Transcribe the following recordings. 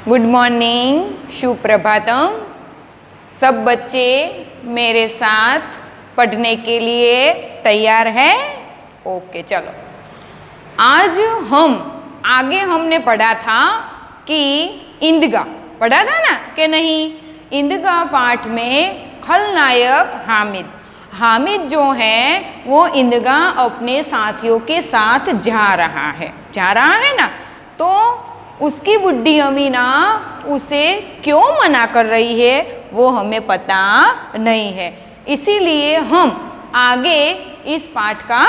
Good morning, Suprabhatam. सब बच्चे मेरे साथ पढ़ने के लिए तैयार हैं? ओके, चलो। आज हमने पढ़ा था कि इंदगा पढ़ा था ना कि नहीं? इंदगा पाठ में खलनायक हामिद जो है वो इंदगा अपने साथियों के साथ जा रहा है ना। तो उसकी बुड्ढी अमीना उसे क्यों मना कर रही है वो हमें पता नहीं है, इसीलिए हम आगे इस पाठ का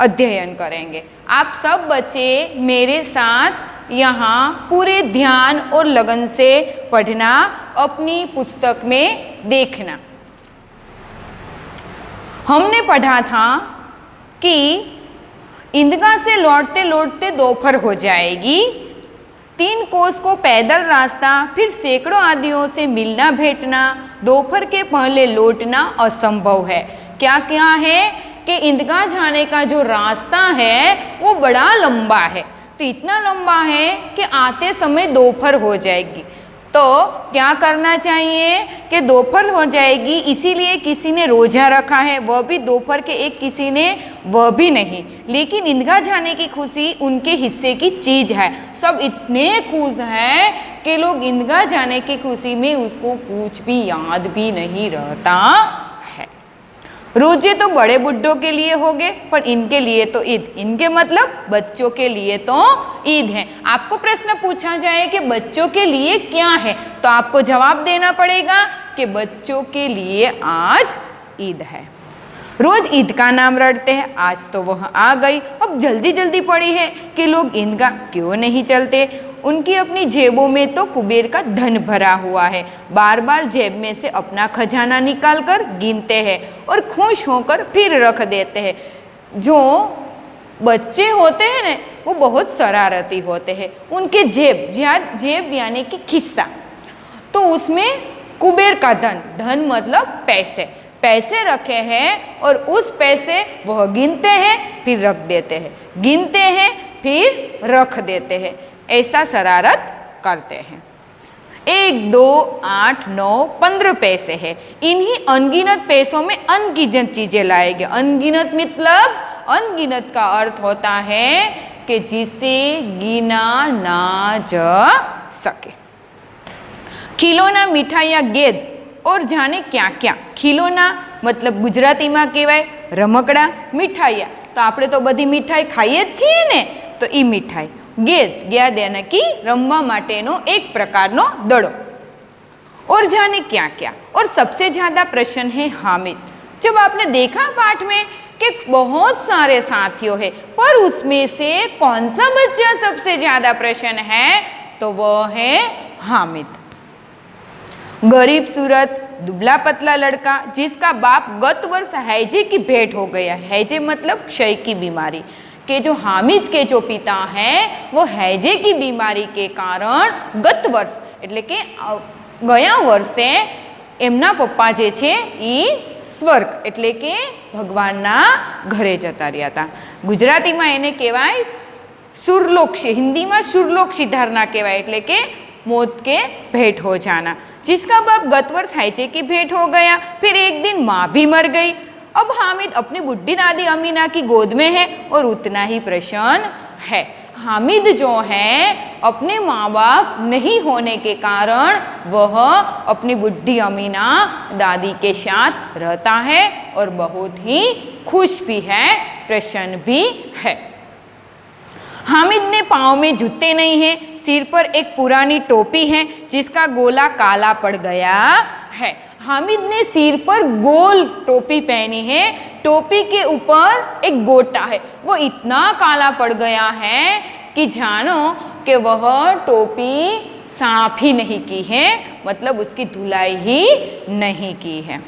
अध्ययन करेंगे। आप सब बच्चे मेरे साथ यहाँ पूरे ध्यान और लगन से पढ़ना, अपनी पुस्तक में देखना। हमने पढ़ा था कि इंदगा से लौटते लौटते दोपहर हो जाएगी। 3 कोस को पैदल रास्ता, फिर सैकड़ों आदमियों से मिलना भेंटना, दोपहर के पहले लौटना असंभव है। क्या है कि इंदगा जाने का जो रास्ता है वो बड़ा लंबा है, तो इतना लंबा है कि आते समय दोपहर हो जाएगी। तो क्या करना चाहिए कि दोपहर हो जाएगी, इसीलिए किसी ने रोजा रखा है, वह भी दोपहर के, एक किसी ने वह भी नहीं। लेकिन इंदगा जाने की खुशी उनके हिस्से की चीज है। सब इतने खुश हैं कि लोग इंदगा जाने की खुशी में उसको कुछ भी याद भी नहीं रहता है। रोजे तो बड़े बुड्ढों के लिए हो गए, पर इनके लिए तो ईद, इनके मतलब बच्चों के लिए तो ईद है। आपको प्रश्न पूछा जाए कि बच्चों के लिए क्या है, तो आपको जवाब देना पड़ेगा कि बच्चों के लिए आज ईद है। रोज ईद का नाम रटते हैं, आज तो वह आ गई। अब जल्दी जल्दी पड़ी है कि लोग ईदगाह क्यों नहीं चलते। उनकी अपनी जेबों में तो कुबेर का धन भरा हुआ है, बार बार जेब में से अपना खजाना निकाल कर गिनते हैं और खुश होकर फिर रख देते हैं। जो बच्चे होते हैं ना वो बहुत शरारती होते हैं। उनके जेब यानी कि खिस्सा, तो उसमें कुबेर का धन मतलब पैसे रखे हैं और उस पैसे वह गिनते हैं फिर रख देते हैं, गिनते हैं फिर रख देते हैं, ऐसा शरारत करते हैं। 1, 2, 8, 9, 15 पैसे है। इन्हीं अनगिनत पैसों में अनगिनत चीजें लाएंगे। अनगिनत मतलब, अनगिनत का अर्थ होता है कि जिसे गिना ना जा सके। खिलौना, मिठाइया, गेंद और जाने क्या क्या। खिलौना मतलब ગુજરાતીમાં કહેવાય રમકડા, મીઠાઈયા તો આપણે તો બધી મીઠાઈ ખાઈએ જ છીએ ને, તો એ મીઠાઈ। गेंद यानी कि रमवा माटेनो एक प्रकारनो दड़ो। और जाने क्या क्या। और सबसे ज्यादा प्रश्न है हामिद। जब आपने देखा पाठ में कि बहुत सारे साथियों है, पर उसमें से कौन सा बच्चा सबसे ज्यादा प्रश्न है, तो वह है हामिद। गरीब सूरत, दुबला पतला लड़का जिसका बाप गत वर्ष हैजे की भेंट हो गया। हैजे मतलब क्षय की बीमारी, के जो हामिद के जो पिता हैं वो हैजे की बीमारी के कारण गत वर्ष એટલે કે ગયા વર્ષે એમના પપ્પા જે છે એ સ્વર્ગ એટલે કે ભગવાનના ઘરે જતા રહ્યા હતા। ગુજરાતીમાં એને કહેવાય સુરલોક, हिंदीમાં सुरलोक सिधारना કહેવાય એટલે કે मौत के भेंट हो जाना। जिसका बाप गत वर्ष हैजे की भेंट हो गया, फिर एक दिन माँ भी मर गई। अब हामिद अपनी बुढ़ी दादी अमीना की गोद में है और उतना ही प्रसन्न है। हामिद जो है अपने माँ बाप नहीं होने के कारण वह अपनी बुढ़ी अमीना दादी के साथ रहता है और बहुत ही खुश भी है, प्रसन्न भी है। हामिद ने पाँव में जूते नहीं है, सिर पर एक पुरानी टोपी है जिसका गोला काला पड़ गया है। हामिद ने सिर पर गोल टोपी पहनी है, टोपी के ऊपर एक गोटा है, वो इतना काला पड़ गया है कि जानो कि वह टोपी साफ ही नहीं की है, मतलब उसकी धुलाई ही नहीं की है।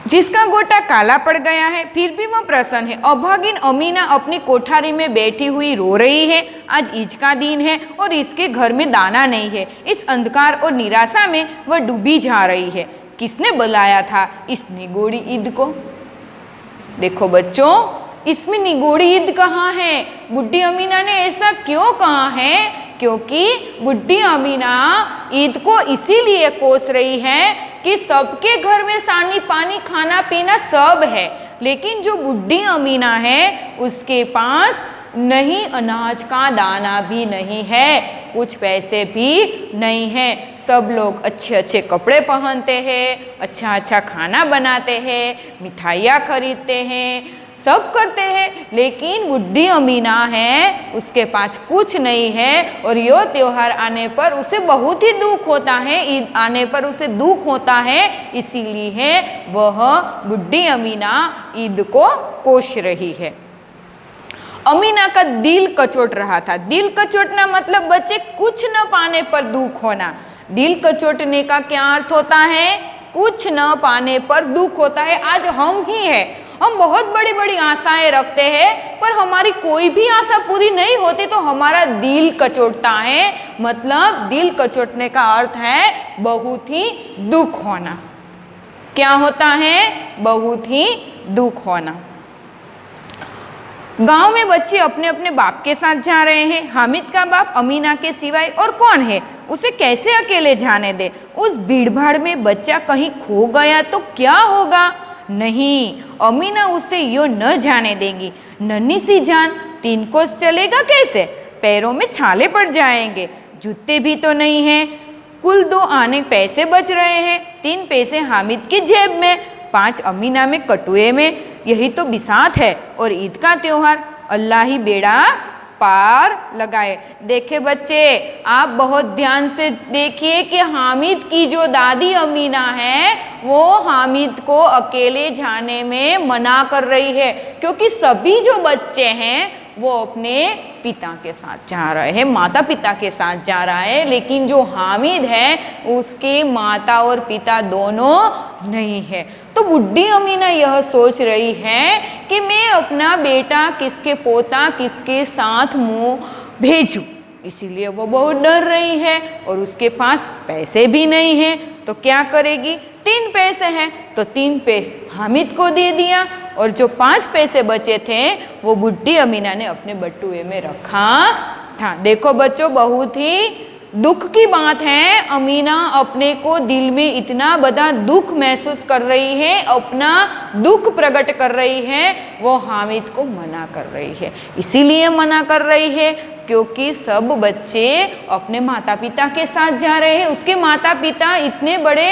जिसका गोटा काला पड़ गया है फिर भी वह प्रसन्न है। अभागिन अमीना अपनी कोठारी में बैठी हुई रो रही है। आज ईद का दिन है और इसके घर में दाना नहीं है। इस अंधकार और निराशा में वह डूबी जा रही है। किसने बुलाया था इस निगोड़ी ईद को? देखो बच्चों, इसमें निगोड़ी ईद कहाँ है? बुढ़ी अमीना ने ऐसा क्यों कहा है क्योंकि बुढ़ी अमीना ईद को इसीलिए कोस रही है कि सबके घर में सानी पानी खाना पीना सब है, लेकिन जो बुढ़ी अमीना है उसके पास नहीं अनाज का दाना भी नहीं है, कुछ पैसे भी नहीं है। सब लोग अच्छे अच्छे कपड़े पहनते हैं, अच्छा अच्छा खाना बनाते हैं, मिठाइयाँ खरीदते हैं, सब करते हैं, लेकिन बुढ़ी अमीना है उसके पास कुछ नहीं है। और यो त्योहार आने पर उसे बहुत ही दुख होता है, ईद आने पर उसे दुख होता है, इसीलिए वह बुढ़ी अमीना ईद को कोस रही है। अमीना का दिल कचोट रहा था। दिल कचोटना मतलब बच्चे कुछ न पाने पर दुख होना। दिल कचोटने का क्या अर्थ होता है? कुछ न पाने पर दुख होता है। आज हम ही है, हम बहुत बड़ी बड़ी आशाएं रखते हैं, पर हमारी कोई भी आशा पूरी नहीं होती तो हमारा दिल कचोटता है। मतलब दिल कचोटने का अर्थ है बहुत ही दुख होना। क्या होता है? बहुत ही दुख होना। गांव में बच्चे अपने अपने बाप के साथ जा रहे हैं। हामिद का बाप अमीना के सिवाय और कौन है? उसे कैसे अकेले जाने दे? उस भीड़ भाड़ में बच्चा कहीं खो गया तो क्या होगा? नहीं, अमीना उसे यो न जाने देगी। नन्ही सी जान 3 कोस चलेगा कैसे? पैरों में छाले पड़ जाएंगे, जूते भी तो नहीं हैं। कुल 2 आने पैसे बच रहे हैं, 3 पैसे हामिद की जेब में, 5 अमीना में कटुए में। यही तो बिसात है। और ईद का त्योहार अल्लाह ही बेड़ा पार लगाए। देखे बच्चे, आप बहुत ध्यान से देखिए कि हामिद की जो दादी अमीना है वो हामिद को अकेले जाने में मना कर रही है, क्योंकि सभी जो बच्चे हैं वो अपने पिता के साथ जा रहे हैं, माता पिता के साथ जा रहा है, लेकिन जो हामिद है उसके माता और पिता दोनों नहीं है। तो बुढ़ी अमीना यह सोच रही है कि मैं अपना बेटा किसके पोता किसके साथ मुँह भेजूं, इसीलिए वो बहुत डर रही है और उसके पास पैसे भी नहीं हैं। तो क्या करेगी? 3 पैसे हैं तो 3 पैसे हामिद को दे दिया और जो 5 पैसे बचे थे वो बुढ़ी अमीना ने अपने बटुए में रखा था। देखो बच्चों, बहुत ही दुख की बात है। अमीना अपने को दिल में इतना बड़ा दुख महसूस कर रही है, अपना दुख प्रकट कर रही है, वो हामिद को मना कर रही है। इसीलिए मना कर रही है क्योंकि सब बच्चे अपने माता पिता के साथ जा रहे हैं। उसके माता पिता इतने बड़े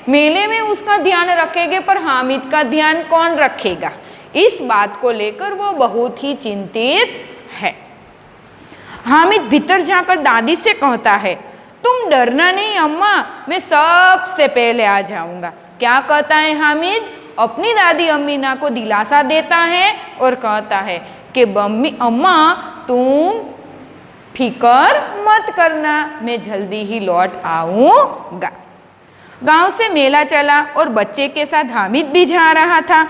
मेले में उसका ध्यान रखेंगे, पर हामिद का ध्यान कौन रखेगा? इस बात को लेकर वो बहुत ही चिंतित है। हामिद भीतर जाकर दादी से कहता है, तुम डरना नहीं अम्मा, मैं सबसे पहले आ जाऊंगा। क्या कहता है हामिद? अपनी दादी अमीना को दिलासा देता है और कहता है कि अम्मा तुम फिकर मत करना, मैं जल्दी ही लौट आऊंगा। गांव से मेला चला और बच्चे के साथ हामिद भी जा रहा था।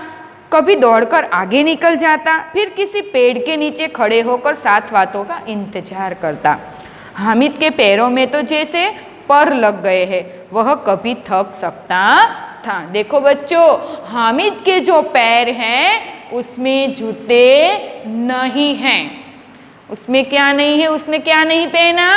कभी दौड़कर आगे निकल जाता, फिर किसी पेड़ के नीचे खड़े होकर साथ बातों का इंतजार करता। हामिद के पैरों में तो जैसे पर लग गए हैं, वह कभी थक सकता था। देखो बच्चों, हामिद के जो पैर हैं उसमें जूते नहीं हैं। उसमें क्या नहीं है? उसने क्या नहीं पहना?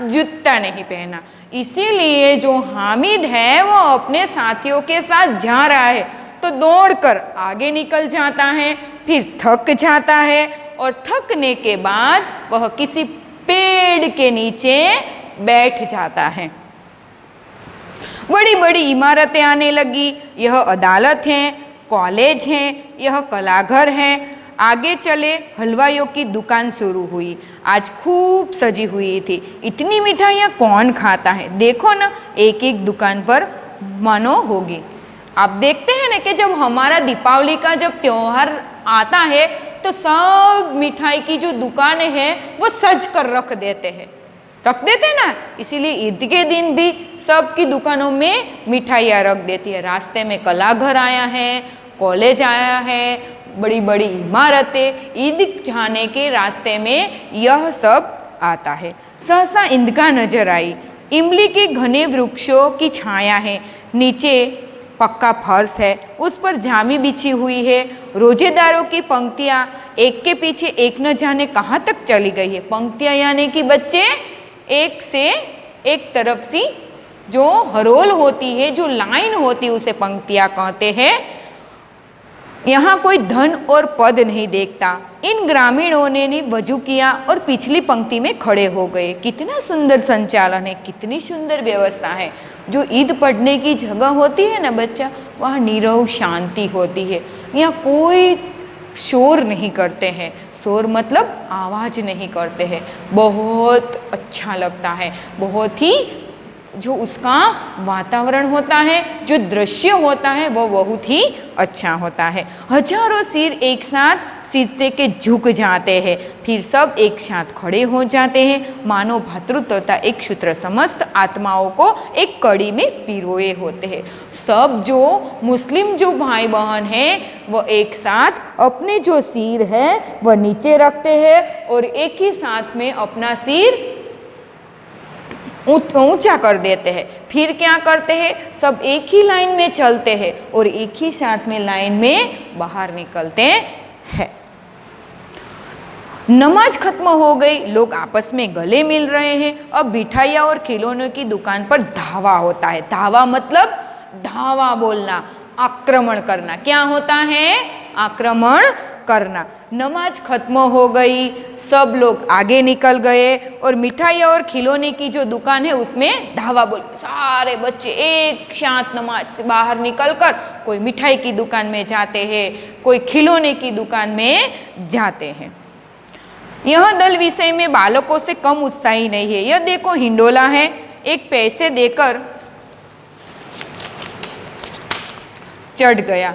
जूता नहीं पहना। इसीलिए जो हामिद है वो अपने साथियों के साथ जा रहा है तो दौड़कर आगे निकल जाता है, फिर थक जाता है और थकने के बाद वह किसी पेड़ के नीचे बैठ जाता है। बड़ी बड़ी इमारतें आने लगी। यह अदालत है, कॉलेज है, यह कलाघर है। आगे चले हलवाइयों की दुकान शुरू हुई। आज खूब सजी हुई थी। इतनी मिठाइयाँ कौन खाता है? देखो ना, एक एक दुकान पर मानो होगी। आप देखते हैं ना कि जब हमारा दीपावली का जब त्योहार आता है तो सब मिठाई की जो दुकानें हैं वो सज कर रख देते हैं ना। इसीलिए ईद के दिन भी सबकी दुकानों में मिठाइयाँ रख देती है। रास्ते में कलाघर आया है, कॉलेज आया है, बड़ी बड़ी इमारतें। ईद जाने के रास्ते में यह सब आता है। सहसा ईदगाह नजर आई। इमली के घने वृक्षों की छाया है, नीचे पक्का फर्श है, उस पर जामी बिछी हुई है। रोजेदारों की पंक्तियाँ एक के पीछे एक न जाने कहाँ तक चली गई है। पंक्तियाँ यानी कि बच्चे एक से एक तरफ सी जो हरोल होती है, जो लाइन होती है, उसे पंक्तियां कहते हैं। यहाँ कोई धन और पद नहीं देखता। इन ग्रामीणों ने वजू किया और पिछली पंक्ति में खड़े हो गए। कितना सुंदर संचालन है, कितनी सुंदर व्यवस्था है। जो ईद पढ़ने की जगह होती है ना बच्चा, वहाँ नीरव शांति होती है। यहाँ कोई शोर नहीं करते हैं, शोर मतलब आवाज़ नहीं करते हैं। बहुत अच्छा लगता है, बहुत ही जो उसका वातावरण होता है, जो दृश्य होता है, वो बहुत ही अच्छा होता है। हजारों सिर एक साथ शीशे के झुक जाते हैं, फिर सब एक साथ खड़े हो जाते हैं, मानो भातृत्वता एक सूत्र समस्त आत्माओं को एक कड़ी में पिरोए होते हैं। सब जो मुस्लिम जो भाई बहन हैं वो एक साथ अपने जो सिर है वह नीचे रखते हैं और एक ही साथ में अपना सिर ऊंचा कर देते हैं। फिर क्या करते हैं, सब एक ही लाइन में चलते हैं और एक ही साथ में लाइन में बाहर निकलते हैं। नमाज खत्म हो गई, लोग आपस में गले मिल रहे हैं। अब मिठाइयाँ और खिलौनों की दुकान पर धावा होता है। धावा मतलब धावा बोलना, आक्रमण करना। क्या होता है? आक्रमण करना। नमाज खत्म हो गई, सब लोग आगे निकल गए और मिठाइयाँ और खिलौने की जो दुकान है उसमें धावा बोल, सारे बच्चे एक साथ नमाज से बाहर निकलकर कोई मिठाई की दुकान में जाते हैं, कोई खिलौने की दुकान में जाते हैं। यह दल विषय में बालकों से कम उत्साही नहीं है। यह देखो हिंडोला है, एक पैसे देकर चढ़ गया।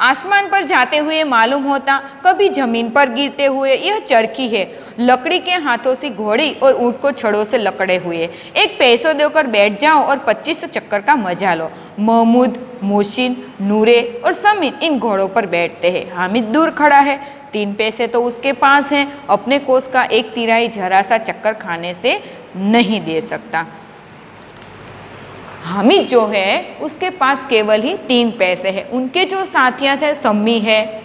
आसमान पर जाते हुए मालूम होता, कभी जमीन पर गिरते हुए। यह चरखी है, लकड़ी के हाथों से घोड़ी और ऊंट को छड़ों से लकड़े हुए। एक पैसों देकर बैठ जाओ और 25 चक्कर का मजा लो। महमूद, मोहसिन, नूरे और समीन इन घोड़ों पर बैठते हैं। हामिद दूर खड़ा है, 3 पैसे तो उसके पास हैं। अपने कोस का एक तिराई जरा सा चक्कर खाने से नहीं दे सकता। हामिद जो है उसके पास केवल ही 3 पैसे हैं। उनके जो साथियाँ थे, सम्मी है,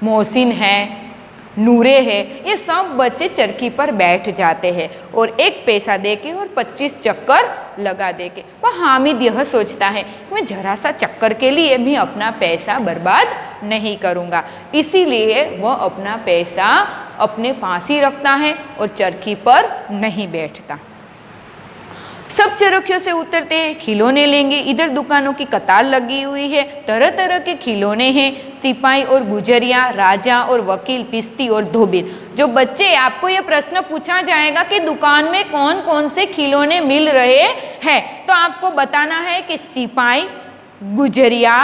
मोहसिन है, नूरे है, ये सब बच्चे चरखी पर बैठ जाते हैं और 1 पैसा देके और 25 चक्कर लगा देके। पर हामिद यह सोचता है कि मैं जरा सा चक्कर के लिए मैं अपना पैसा बर्बाद नहीं करूँगा, इसीलिए वह अपना पैसा अपने पास ही रखता है और चरखी पर नहीं बैठता। सब चरखियों से उतरते हैं, खिलौने लेंगे। इधर दुकानों की कतार लगी हुई है, तरह तरह के खिलौने हैं। सिपाही और गुजरिया, राजा और वकील, पिस्ती और धोबिन। जो बच्चे, आपको ये प्रश्न पूछा जाएगा कि दुकान में कौन कौन से खिलौने मिल रहे हैं, तो आपको बताना है कि सिपाही, गुजरिया,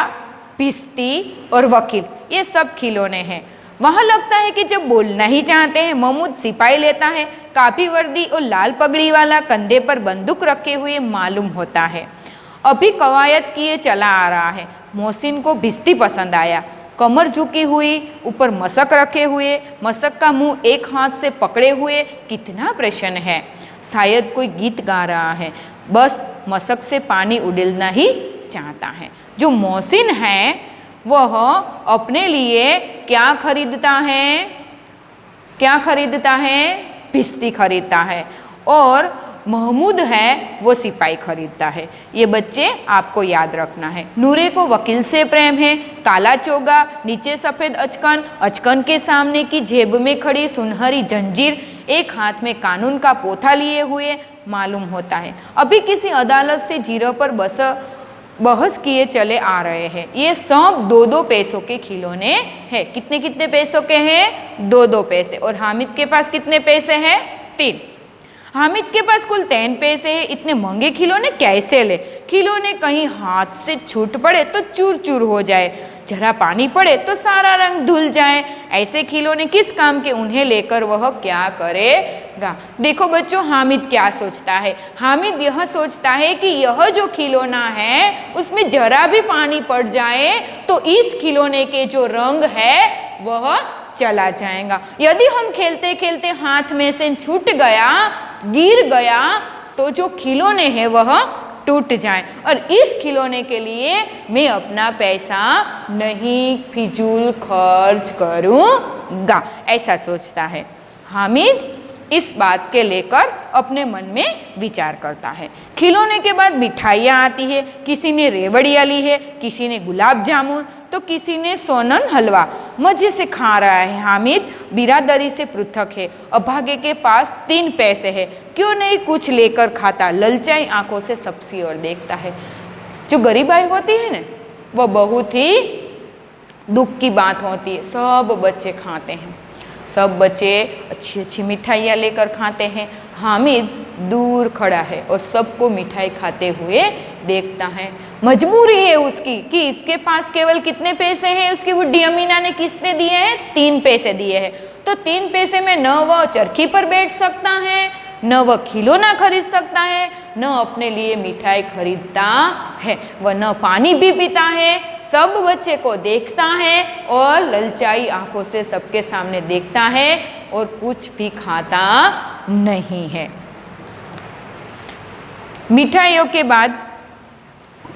पिस्ती और वकील, ये सब खिलौने हैं। वहाँ लगता है कि जब बोलना ही चाहते हैं। महमूद सिपाही लेता है, काफी वर्दी और लाल पगड़ी वाला, कंधे पर बंदूक रखे हुए मालूम होता है। अभी कवायद किए चला आ रहा है। मोहसिन को भिस्ती पसंद आया, कमर झुकी हुई, ऊपर मशक रखे हुए, मशक का मुंह एक हाथ से पकड़े हुए, कितना प्रसन्न है। शायद कोई गीत गा रहा है, बस मशक से पानी उड़ेलना ही चाहता है। जो मोहसिन है वह अपने लिए क्या खरीदता है? क्या खरीदता है? भिस्ती खरीदता है। और महमूद है वो सिपाही खरीदता है। ये बच्चे आपको याद रखना है। नूरे को वकील से प्रेम है, काला चोगा, नीचे सफ़ेद अचकन, अचकन के सामने की जेब में खड़ी सुनहरी जंजीर, एक हाथ में कानून का पोथा लिए हुए मालूम होता है। अभी किसी अदालत से जीरो पर बहस किए चले आ रहे हैं। ये सब 2-2 पैसों के खिलौने हैं। कितने कितने पैसों के हैं? 2-2 पैसे। और हामिद के पास कितने पैसे हैं? 3। हामिद के पास कुल 3 पैसे हैं। इतने महंगे खिलौने कैसे ले? खिलौने कहीं हाथ से छूट पड़े तो चूर चूर हो जाए, जरा पानी पड़े तो सारा रंग धुल जाए। ऐसे खिलौने किस काम के? उन्हें लेकर वह क्या करेगा? देखो बच्चों, हामिद क्या सोचता है? हामिद यह सोचता है कि यह जो खिलौना है उसमें जरा भी पानी पड़ जाए तो इस खिलौने के जो रंग है वह चला जाएगा। यदि हम खेलते खेलते हाथ में से छूट गया, गिर गया, तो जो खिलौने हैं वह टूट जाए। और इस खिलौने के लिए मैं अपना पैसा नहीं फिजूल खर्च करूँगा, ऐसा सोचता है। हामिद इस बात के लेकर अपने मन में विचार करता है। खिलौने के बाद मिठाइयाँ आती है, किसी ने रेवड़ियाँ ली है, किसी ने गुलाब जामुन, तो किसी ने सोनन हलवा। मजे से खा रहा है हामिद, बिरादरी से पृथक है। अभागे के पास 3 पैसे है, क्यों नहीं कुछ लेकर खाता। ललचाई आंखों से सबकी ओर देखता है। जो गरीबाई होती है ना, वो बहुत ही दुख की बात होती है। सब बच्चे खाते हैं, सब बच्चे अच्छी अच्छी मिठाइयाँ लेकर खाते हैं। हामिद दूर खड़ा है और सबको मिठाई खाते हुए देखता है। मजबूरी है उसकी कि इसके पास केवल कितने पैसे हैं। उसकी बुढ़ी अमीना ने कितने दिए हैं? 3 पैसे दिए हैं। तो 3 पैसे में न वह चरखी पर बैठ सकता है, न वह खिलौना खरीद सकता है, न अपने लिए मिठाई खरीदता है, वह न पानी भी पीता है। सब बच्चे को देखता है और ललचाई आंखों से सबके सामने देखता है और कुछ भी खाता नहीं है। मिठाइयों के बाद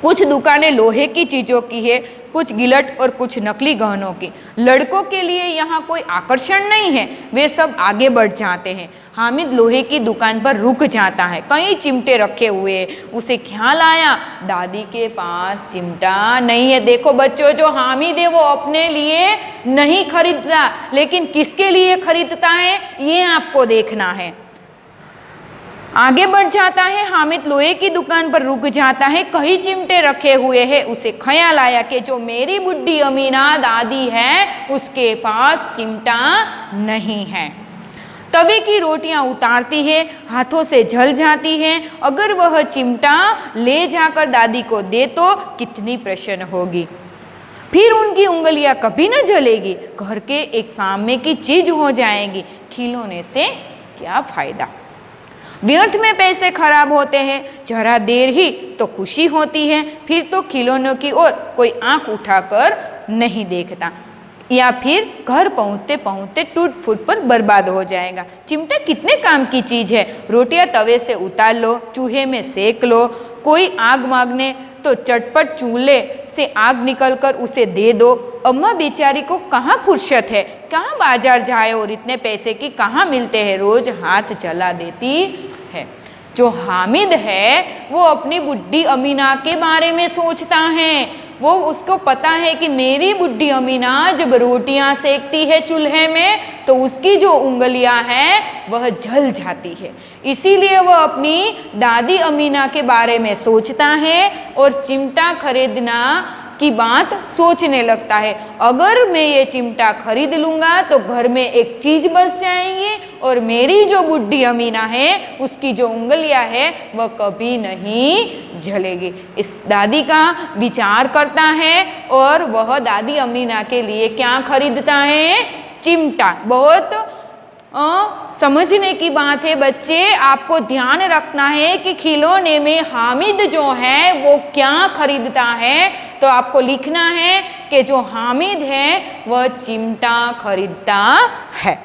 कुछ दुकानें लोहे की चीज़ों की है, कुछ गिलट और कुछ नकली गहनों की। लड़कों के लिए यहाँ कोई आकर्षण नहीं है, वे सब आगे बढ़ जाते हैं। हामिद लोहे की दुकान पर रुक जाता है। कई चिमटे रखे हुए हैं। उसे ख्याल आया, दादी के पास चिमटा नहीं है। देखो बच्चों, जो हामिद है वो अपने लिए नहीं खरीदता, लेकिन किसके लिए खरीदता है ये आपको देखना है। आगे बढ़ जाता है। हामिद लोहे की दुकान पर रुक जाता है। कई चिमटे रखे हुए हैं। उसे ख्याल आया कि जो मेरी बुढ़ी अमीना दादी है उसके पास चिमटा नहीं है। तवे की रोटियां उतारती है, हाथों से जल जाती हैं। अगर वह चिमटा ले जाकर दादी को दे तो कितनी प्रसन्न होगी, फिर उनकी उंगलियां कभी न जलेगी, घर के एक काम में की चीज हो जाएगी। खिलौने से क्या फायदा। व्यर्थ में पैसे खराब होते हैं। जरा देर ही तो खुशी होती है, फिर तो खिलौनों की ओर कोई आंख उठाकर नहीं देखता, या फिर घर पहुँचते पहुँचते टूट फूट पर बर्बाद हो जाएगा। चिमटा कितने काम की चीज़ है। रोटियां तवे से उतार लो, चूल्हे में सेक लो। कोई आग मांगने तो चटपट चूल्हे से आग निकलकर उसे दे दो। अम्मा बेचारी को कहाँ फुर्सत है, कहाँ बाजार जाए और इतने पैसे की कहाँ मिलते हैं, रोज हाथ चला देती है। जो हामिद है वो अपनी बुढ़ी अमीना के बारे में सोचता है। वो उसको पता है कि मेरी बुढ़ी अमीना जब रोटियां सेकती है चूल्हे में तो उसकी जो उंगलियां हैं वह जल जाती है। इसीलिए वह अपनी दादी अमीना के बारे में सोचता है और चिमटा खरीदना की बात सोचने लगता है। अगर मैं ये चिमटा खरीद लूँगा तो घर में एक चीज़ बच जाएगी और मेरी जो बुढ़ी अमीना है उसकी जो उंगलियां है वह कभी नहीं जलेगी। इस दादी का विचार करता है और वह दादी अमीना के लिए क्या खरीदता है? चिमटा। बहुत समझने की बात है बच्चे, आपको ध्यान रखना है कि खिलौने में हामिद जो है वो क्या खरीदता है। तो आपको लिखना है कि जो हामिद है वह चिमटा खरीदता है।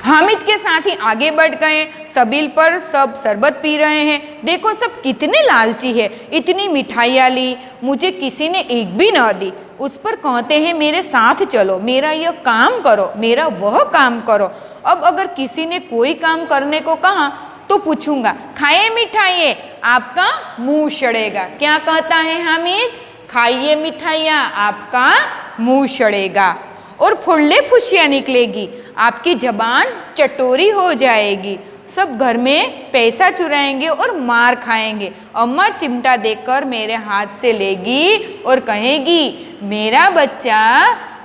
हामिद के साथ ही आगे बढ़ गए। सबील पर सब शरबत पी रहे हैं। देखो सब कितने लालची है, इतनी मिठाइयाँ ली, मुझे किसी ने एक भी न दी। उस पर कहते हैं मेरे साथ चलो, मेरा यह काम करो, मेरा वह काम करो। अब अगर किसी ने कोई काम करने को कहा तो पूछूंगा, खाइए मिठाइयाँ, आपका मुंह सड़ेगा। क्या कहता है हामिद? खाइए मिठाइयाँ, आपका मुंह सड़ेगा और फुल्ले फुसियाँ निकलेगी, आपकी जबान चटोरी हो जाएगी। सब घर में पैसा चुराएंगे और मार खाएंगे। अम्मा चिमटा देखकर मेरे हाथ से लेगी और कहेगी मेरा बच्चा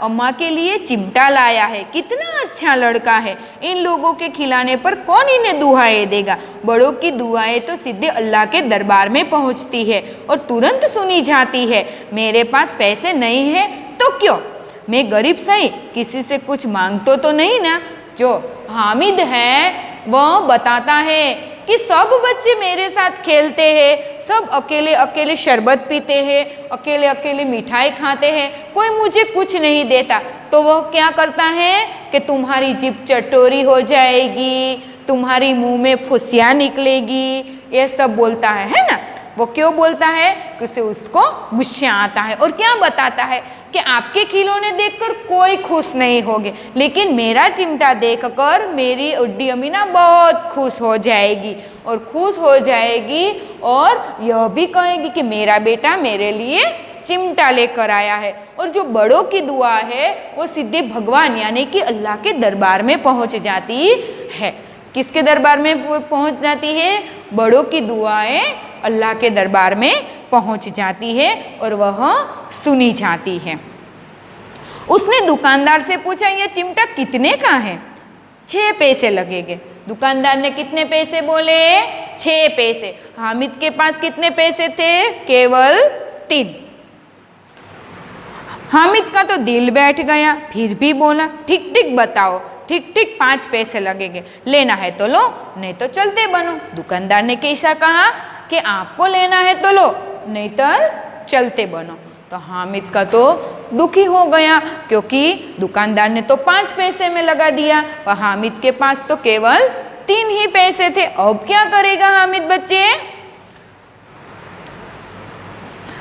अम्मा के लिए चिमटा लाया है, कितना अच्छा लड़का है। इन लोगों के खिलाने पर कौन इन्हें दुआएं देगा। बड़ों की दुआएं तो सीधे अल्लाह के दरबार में पहुंचती है और तुरंत सुनी जाती है। मेरे पास पैसे नहीं है तो क्यों, मैं गरीब सही, किसी से कुछ मांगतो तो नहीं ना। जो हामिद है वह बताता है कि सब बच्चे मेरे साथ खेलते हैं, सब अकेले अकेले शरबत पीते हैं, अकेले अकेले मिठाई खाते हैं, कोई मुझे कुछ नहीं देता। तो वह क्या करता है कि तुम्हारी जीभ चटोरी हो जाएगी, तुम्हारी मुंह में फुसियाँ निकलेगी, ये सब बोलता है ना। वो क्यों बोलता है? क्योंकि उसको गुस्सा आता है और क्या बताता है कि आपके खिलौने देखकर कोई खुश नहीं होगे, लेकिन मेरा चिमटा देखकर मेरी उड्डी अम्मी ना बहुत खुश हो जाएगी और खुश हो जाएगी और यह भी कहेगी कि मेरा बेटा मेरे लिए चिमटा लेकर आया है। और जो बड़ों की दुआ है वो सीधे भगवान यानी कि अल्लाह के दरबार में पहुंच जाती है। किसके दरबार में पहुंच जाती है? बड़ों की दुआएं अल्लाह के दरबार में पहुंच जाती है और वह सुनी जाती है। उसने दुकानदार से पूछा, यह चिमटा कितने का है? 6 पैसे लगेंगे। दुकानदार ने कितने पैसे बोले? 6 पैसे। हामिद के पास कितने पैसे थे? केवल 3। हामिद का तो दिल बैठ गया, फिर भी बोला, ठीक ठीक बताओ, ठीक ठीक 5 पैसे लगेंगे, लेना है तो लो नहीं तो चलते बनो। दुकानदार ने कैसा कहा कि आपको लेना है तो लो नहीं तो चलते बनो। तो हामिद का तो दुखी हो गया क्योंकि दुकानदार ने तो 5 पैसे में लगा दिया और हामिद के पास तो केवल 3 ही पैसे थे। अब क्या करेगा हामिद बच्चे?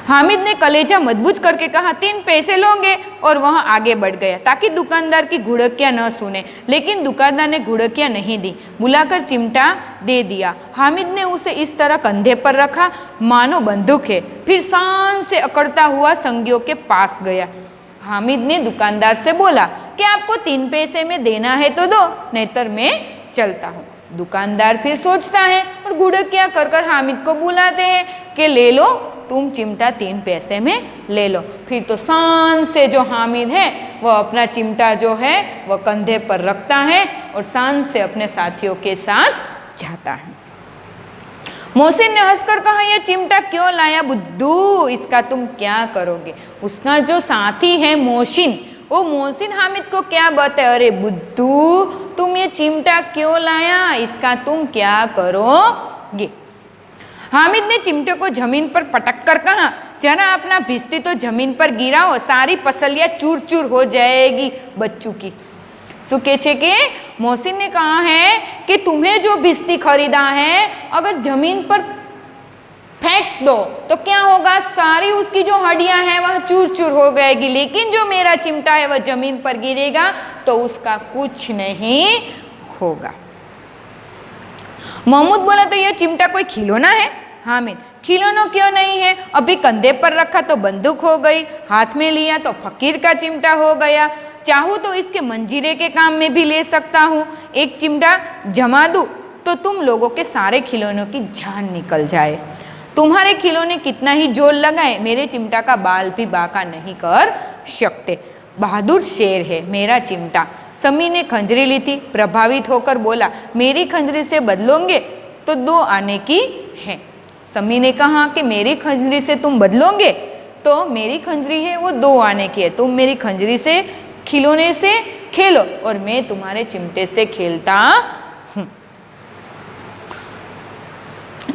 हामिद ने कलेजा मजबूत करके कहा 3 पैसे लोगे और वह आगे बढ़ गया ताकि दुकानदार की घुड़कियां न सुने। लेकिन दुकानदार ने घुड़कियां नहीं दी, बुलाकर चिमटा दे दिया। हामिद ने उसे इस तरह कंधे पर रखा मानो बंदूक है, फिर शान से अकड़ता हुआ संगियों के पास गया। हामिद ने दुकानदार से बोला कि आपको 3 पैसे में देना है तो दो नहीं तो मैं चलता हूँ। दुकानदार फिर सोचता है और घुड़कियां कर हामिद को बुलाते हैं कि ले लो तुम चिमटा 3 पैसे में ले लो। फिर तो शान से जो हामिद है वह अपना चिमटा जो है वह कंधे पर रखता है और शान से अपने साथियों के साथ जाता है। मोहसिन ने हंसकर कहा, यह चिमटा क्यों लाया बुद्धू, इसका तुम क्या करोगे? उसका जो साथी है मोहसिन, वो मोहसिन हामिद को क्या बताए, अरे बुद्धू तुम ये चिमटा क्यों लाया, इसका तुम क्या करोगे? हामिद ने चिमटे को जमीन पर पटक कर कहा, जरा अपना भिस्ती तो जमीन पर गिराओ, सारी पसलियां चूर चूर हो जाएगी बच्चों की। શું કહે છે કે मोहसिन ने कहा है कि तुम्हें जो भिस्ती खरीदा है अगर जमीन पर फेंक दो तो क्या होगा, सारी उसकी जो हड्डियां हैं वह चूर चूर हो जाएगी, लेकिन जो मेरा चिमटा है वह जमीन पर गिरेगा तो उसका कुछ नहीं होगा। महमूद बोला, तो यह चिमटा कोई खिलौना है? हामिद, खिलौना क्यों नहीं है, अभी कंधे पर रखा तो बंदूक हो गई, हाथ में लिया तो फकीर का चिमटा हो गया, चाहूँ तो इसके मंजीरे के काम में भी ले सकता हूँ। एक चिमटा जमा दूँ तो तुम लोगों के सारे खिलौनों की जान निकल जाए। तुम्हारे खिलौने कितना ही जोर लगाए मेरे चिमटा का बाल भी बाका नहीं कर सकते। बहादुर शेर है मेरा चिमटा। समी ने खंजरी ली थी, प्रभावित होकर बोला, मेरी खंजरी से बदलोगे तो 2 आने की है। समी ने कहा कि मेरी खंजरी से तुम बदलोगे तो मेरी खंजरी है वो 2 आने की है, तुम मेरी खंजरी से खिलौने से खेलो और मैं तुम्हारे चिमटे से खेलता हूँ।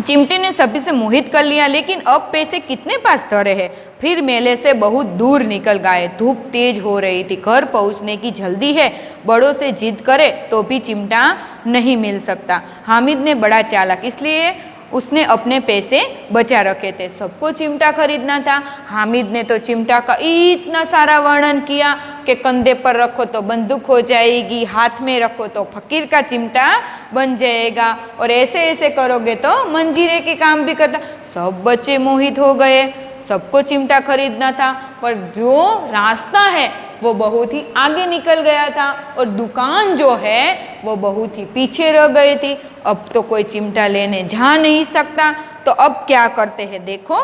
चिमटे ने सभी से मोहित कर लिया, लेकिन अब पैसे कितने पास धरे हैं। फिर मेले से बहुत दूर निकल गए। धूप तेज हो रही थी, घर पहुंचने की जल्दी है, बड़ों से जिद करे तो भी चिमटा नहीं मिल सकता। हामिद ने बड़ा चालाक, इसलिए उसने अपने पैसे बचा रखे थे। सबको चिमटा खरीदना था। हामिद ने तो चिमटा का इतना सारा वर्णन किया कि कंधे पर रखो तो बंदूक हो जाएगी, हाथ में रखो तो फकीर का चिमटा बन जाएगा और ऐसे ऐसे करोगे तो मंजीरे के काम भी करता। सब बच्चे मोहित हो गए, सबको चिमटा खरीदना था, पर जो रास्ता है वो बहुत ही आगे निकल गया था और दुकान जो है वो बहुत ही पीछे रह गई थी। अब तो कोई चिमटा लेने जा नहीं सकता, तो अब क्या करते हैं देखो।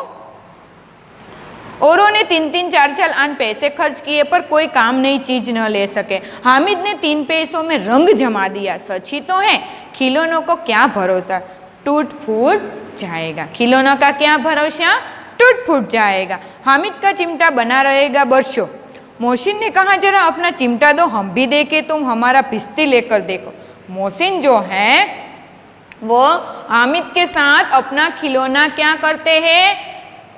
औरों ने 3-3, 4-4 आन पैसे खर्च किए पर कोई काम नई चीज न ले सके। हामिद ने 3 पैसों में रंग जमा दिया। सच ही तो है, खिलौनों को क्या भरोसा, टूट फूट जाएगा। खिलौनों का क्या भरोसा, टूट फूट जाएगा। हामिद का चिमटा बना रहेगा बरसों। मोहसिन ने कहा, जरा अपना चिमटा दो, हम भी देखें, तुम हमारा भिस्ती लेकर देखो। मोहसिन जो है वो हामिद के साथ अपना खिलौना क्या करते हैं,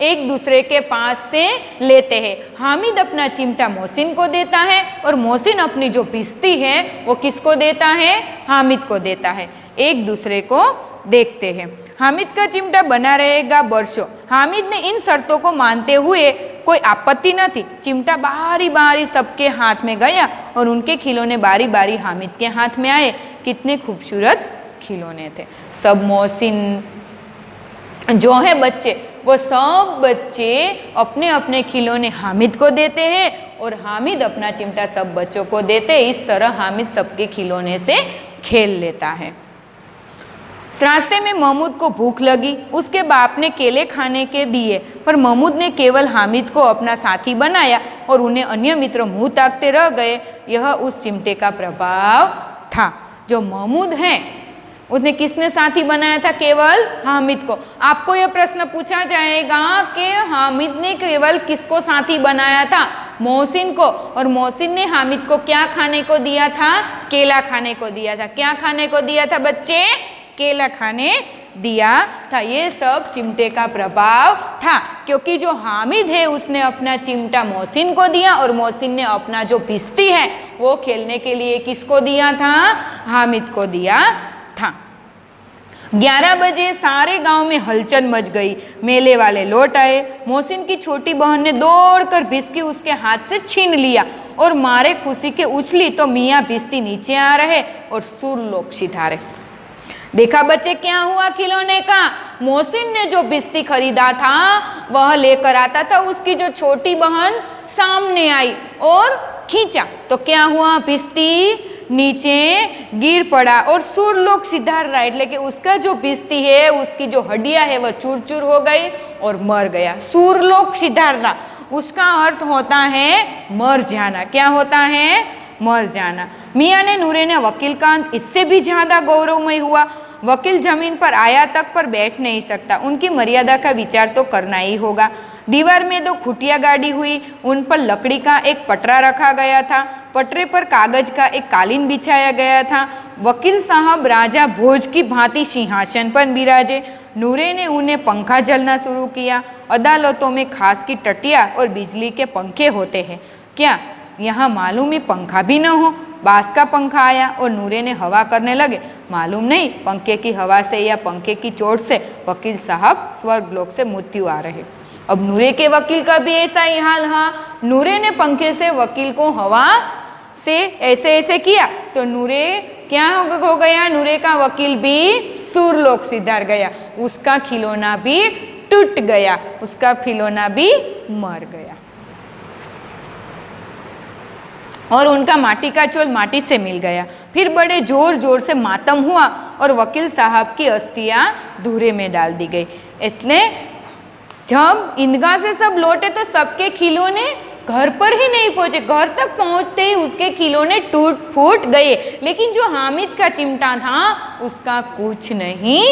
एक दूसरे के पास से लेते हैं। हामिद अपना चिमटा मोहसिन को देता है और मोहसिन अपनी जो भिस्ती है वो किसको देता है, हामिद को देता है। एक दूसरे को देखते हैं। हामिद का चिमटा बना रहेगा बरसों। हामिद ने इन शर्तों को मानते हुए कोई आपत्ति न थी। चिमटा बारी बारी सबके हाथ में गया और उनके खिलौने बारी बारी हामिद के हाथ में आए। कितने खूबसूरत खिलौने थे। सब मोहसिन जो है बच्चे, वो सब बच्चे अपने अपने खिलौने हामिद को देते हैं और हामिद अपना चिमटा सब बच्चों को देते हैं। इस तरह हामिद सबके खिलौने से खेल लेता है। रास्ते में महमूद को भूख लगी। उसके बाप ने केले खाने के दिए, पर महमूद ने केवल हामिद को अपना साथी बनाया और उन्हें अन्य मित्र मुंह ताकते रह गए। यह उस चिमटे का प्रभाव था। जो महमूद है उसने किसने साथी बनाया था? केवल हामिद को। आपको यह प्रश्न पूछा जाएगा कि हामिद ने केवल किसको साथी बनाया था? मोहसिन को। और मोहसिन ने हामिद को क्या खाने को दिया था? केला खाने को दिया था। क्या खाने को दिया था बच्चे? केला खाने दिया था। ये सब चिमटे का प्रभाव था, क्योंकि जो हामिद है उसने अपना चिमटा मोहसिन को दिया और मोहसिन ने अपना जो भिश्ती है वो खेलने के लिए किसको दिया था? हामिद को दिया था। 11 बजे सारे गांव में हलचल मच गई। मेले वाले लौट आए। मोहसिन की छोटी बहन ने दौड़कर भिश्ती उसके हाथ से छीन लिया और मारे खुशी के उछली तो मियाँ भिश्ती नीचे आ रहे और सुरलोक सिधारे। देखा बच्चे क्या हुआ खिलौने का? मोहसिन ने जो भिश्ती खरीदा था वह लेकर आता था, उसकी जो छोटी बहन सामने आई और खींचा तो क्या हुआ? भिश्ती नीचे गिर पड़ा और सुरलोक सिधार रहा। એટલે કે उसका जो भिश्ती है, उसकी जो हड्डियां है वह चूर चूर हो गई और मर गया। सुरलोक सिधारना उसका अर्थ होता है मर जाना। क्या होता है? मर जाना। मियाँ ने नूरे ने वकील का इससे भी ज्यादा गौरवमय हुआ। वकील जमीन पर आया तक पर बैठ नहीं सकता, उनकी मर्यादा का विचार तो करना ही होगा। दीवार में 2 खुटिया गाड़ी हुई, उन पर लकड़ी का एक पटरा रखा गया था। पटरे पर कागज का एक कालीन बिछाया गया था। वकील साहब राजा भोज की भांति सिंहासन पर बिराजे। नूरे ने उन्हें पंखा जलना शुरू किया। अदालतों में खास की टटिया और बिजली के पंखे होते हैं, क्या यहाँ मालूम ही पंखा भी न हो? बांस का पंखा आया और नूरे ने हवा करने लगे। मालूम नहीं पंखे की हवा से या पंखे की चोट से वकील साहब स्वर्गलोक से मृत्यु आ रहे। अब नूरे के वकील का भी ऐसा ही हाल है। नूरे ने पंखे से वकील को हवा से ऐसे ऐसे किया तो नूरे क्या हो गया? नूरे का वकील भी सुरलोक सिधार गया। उसका खिलौना भी टूट गया, उसका खिलौना भी मर गया और उनका माटी का चोल माटी से मिल गया। फिर बड़े जोर जोर से मातम हुआ और वकील साहब की अस्थियां धूरे में डाल दी गई। એટલે जब ईदगाह से सब लौटे तो सबके खिलौने घर पर ही नहीं पहुंचे। घर तक पहुंचते ही उसके खिलौने टूट फूट गए, लेकिन जो हामिद का चिमटा था उसका कुछ नहीं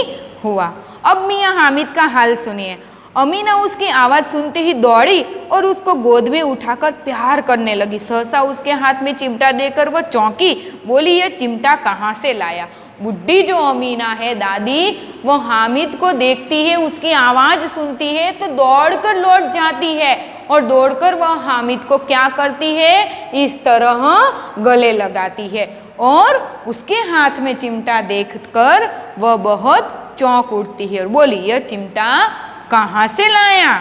हुआ। अब मियाँ हामिद का हाल सुनिए। अमीना उसकी आवाज़ सुनते ही दौड़ी और उसको गोद में उठाकर प्यार करने लगी। सहसा उसके हाथ में चिमटा देकर वह चौंकी, बोली यह चिमटा कहाँ से लाया? बुढ़ी जो अमीना है दादी, वो हामिद को देखती है, उसकी आवाज़ सुनती है तो दौड़कर लौट जाती है और दौड़कर वह हामिद को क्या करती है? इस तरह गले लगाती है और उसके हाथ में चिमटा देखकर वह बहुत चौंक उठती है और बोली यह चिमटा कहाँ से लाया?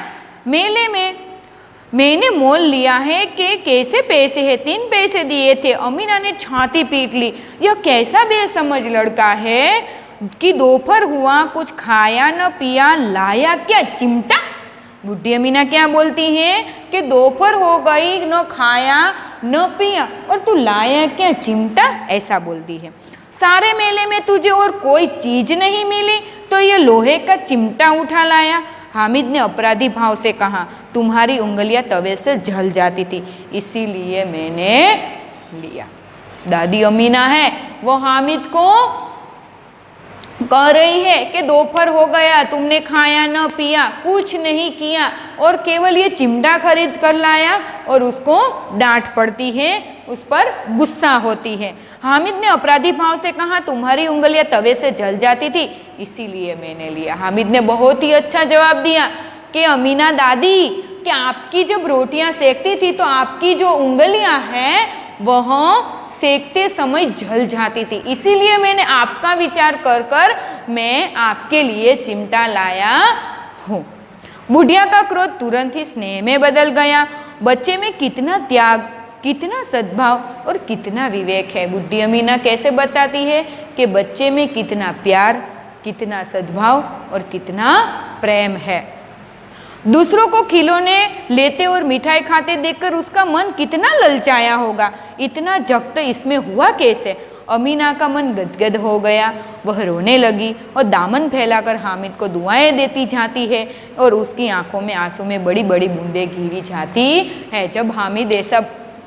मेले में मैंने मोल लिया है कि कैसे पैसे है? 3 पैसे दिए थे। अमीना ने छाती पीट ली। यह कैसा बेसमझ लड़का है कि दोपहर हुआ कुछ खाया न पिया, लाया क्या चिमटा? बुढ़ी अमीना क्या बोलती है कि दोपहर हो गई, न खाया न पिया और तू लाया क्या चिमटा? ऐसा बोलती है। सारे मेले में तुझे और कोई चीज नहीं मिली तो ये लोहे का चिमटा उठा लाया। हामिद ने अपराधी भाव से कहा, तुम्हारी उंगलियां तवे से जल जाती थी इसीलिए मैंने लिया। दादी अमीना है वो हामिद को कह रही है कि दोपहर हो गया, तुमने खाया न पिया, कुछ नहीं किया और केवल ये चिमटा खरीद कर लाया और उसको डांट पड़ती है, उस पर गुस्सा होती है। हामिद ने अपराधी भाव से कहा, तुम्हारी उंगलियां तवे से जल जाती थी इसीलिए मैंने लिया। हामिद ने बहुत ही अच्छा जवाब दिया कि अमीना दादी, कि आपकी जब रोटियां सेकती थी तो आपकी जो उंगलियां हैं वह सेकते समय जल जाती थी, इसीलिए मैंने आपका विचार कर कर मैं आपके लिए चिमटा लाया हूँ। बुढ़िया का क्रोध तुरंत ही स्नेह में बदल गया। बच्चे में कितना त्याग, कितना सद्भाव और कितना विवेक है। बुढ़ी अमीना कैसे बताती है कि बच्चे में कितना प्यार, कितना सद्भाव और कितना प्रेम है। दूसरों को खिलौने लेते और मिठाई खाते देखकर उसका मन कितना ललचाया होगा। इतना जब्त इसमें हुआ कैसे? अमीना का मन गदगद हो गया। वह रोने लगी और दामन फैलाकर हामिद को दुआएं देती जाती है और उसकी आंखों में आंसू में बड़ी बड़ी बूंदें गिरी जाती है। जब हामिद ऐसा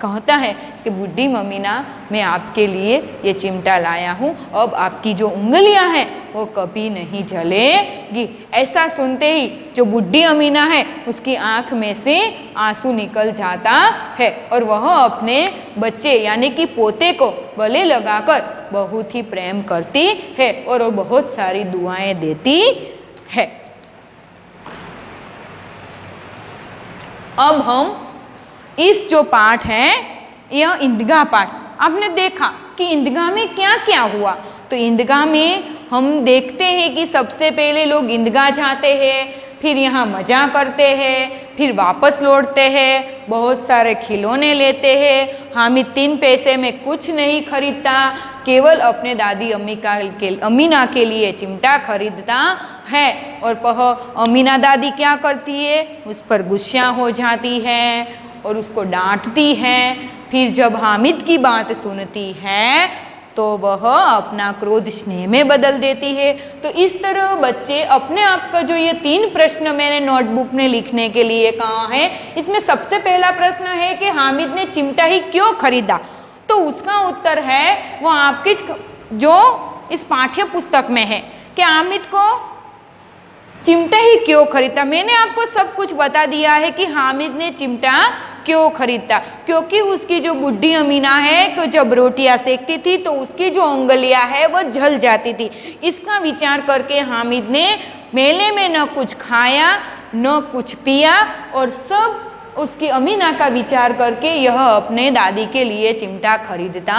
कहता है कि बुढ़ी अमीना, मैं आपके लिए ये चिमटा लाया हूँ, अब आपकी जो उंगलियां हैं वो कभी नहीं जलेगी। ऐसा सुनते ही जो बुढ़ी अमीना है उसकी आंख में से आंसू निकल जाता है और वह अपने बच्चे यानी कि पोते को गले लगाकर बहुत ही प्रेम करती है और बहुत सारी दुआएं देती है। अब हम इस जो पाठ है यह ईदगाह पाठ, आपने देखा कि ईदगाह में क्या क्या हुआ। तो ईदगाह में हम देखते हैं कि सबसे पहले लोग ईदगाह जाते हैं, फिर यहाँ मज़ा करते हैं, फिर वापस लौटते हैं, बहुत सारे खिलौने लेते हैं। हामिद 3 पैसे में कुछ नहीं खरीदता, केवल अपने दादी अमीना के लिए चिमटा खरीदता है। और वह अमीना दादी क्या करती है, उस पर गुस्सा हो जाती है और उसको डांटती है। फिर जब हामिद की बात सुनती है तो वह अपना क्रोध स्नेह में बदल देती है। तो इस तरह बच्चे अपने आप का जो ये 3 प्रश्न मैंने नोटबुक में लिखने के लिए कहा है, इसमें सबसे पहला प्रश्न है कि हामिद ने चिमटा ही क्यों खरीदा। तो उसका उत्तर है वो आपकी जो इस पाठ्य पुस्तक में है कि हामिद को चिमटा ही क्यों खरीदा। मैंने आपको सब कुछ बता दिया है कि हामिद ने चिमटा क्यों खरीदा, क्योंकि उसकी जो बुढ़ी अमीना है कि जब रोटियां सेकती थी तो उसकी जो उंगलियां है वह जल जाती थी। इसका विचार करके हामिद ने मेले में न कुछ खाया न कुछ पिया और सब उसकी अमीना का विचार करके यह अपने दादी के लिए चिमटा खरीदता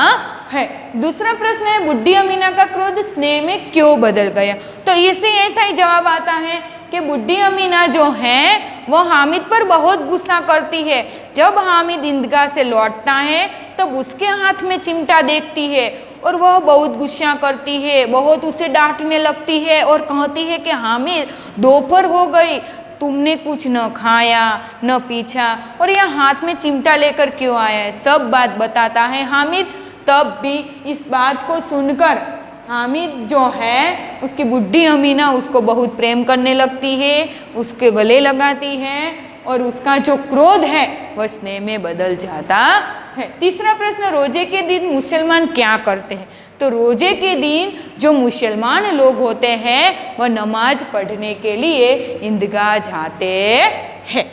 है। दूसरा प्रश्न है बुढ़ी अमीना का क्रोध स्नेह में क्यों बदल गया। तो इसे ऐसा ही जवाब आता है कि बुढ़ी अमीना जो है वो हामिद पर बहुत गुस्सा करती है। जब हामिद ईदगाह से लौटता है तब उसके हाथ में चिमटा देखती है और वह बहुत गुस्सा करती है, बहुत उसे डांटने लगती है और कहती है कि हामिद दोपहर हो गई, तुमने कुछ न खाया न पीछा और यह हाथ में चिमटा लेकर क्यों आया है। सब बात बताता है हामिद। तब भी इस बात को सुनकर हामिद जो है उसकी बुढ़ी अमीना उसको बहुत प्रेम करने लगती है, उसके गले लगाती है और उसका जो क्रोध है वह स्नेह में बदल जाता है। तीसरा प्रश्न, रोजे के दिन मुसलमान क्या करते हैं। तो रोजे के दिन जो मुसलमान लोग होते हैं वह नमाज पढ़ने के लिए ईदगाह जाते हैं।